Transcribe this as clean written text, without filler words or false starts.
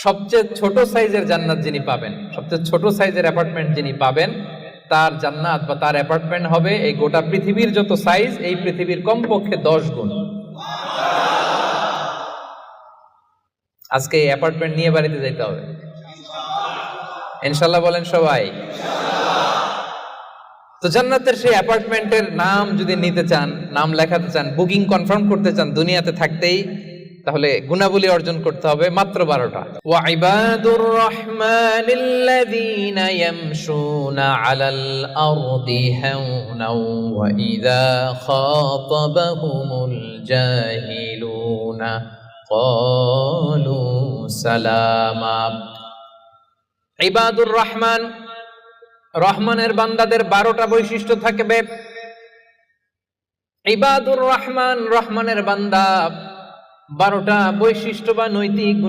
সবচেয়ে ছোট সাইজের জান্নাত যিনি পাবেন, সবচেয়ে ছোট সাইজের অ্যাপার্টমেন্ট যিনি পাবেন, তার জান্নাত বা তার অ্যাপার্টমেন্ট হবে এই গোটা পৃথিবীর যত সাইজ, এই পৃথিবীর কমপক্ষে 10 গুণ। আজকে এই অ্যাপার্টমেন্ট নিয়ে বাড়িতে যাইতে হবে ইনশাআল্লাহ, বলেন সবাই। তো জান্নাতের সেই অ্যাপার্টমেন্টের নাম যদি নিতে চান, নাম লেখাতে চান, বুকিং কনফার্ম করতে চান দুনিয়াতে থাকতেই, তাহলে গুণাবলী অর্জন করতে হবে মাত্র 12টা। ওয়া ইবাদুর রাহমানিল্লাযীনা ইয়ামশুনা আলাল আরদি হাওনাও ওয়া ইযা খাতাবাহুমুল জাহিলুনা ক্বালু সালামা। ইবাদুর রহমান, রহমানের বান্দাদের 12টা বৈশিষ্ট্য থাকবে। ইবাদুর রহমান, রহমানের বান্দা 12টা বৈশিষ্ট্য বা নৈতিক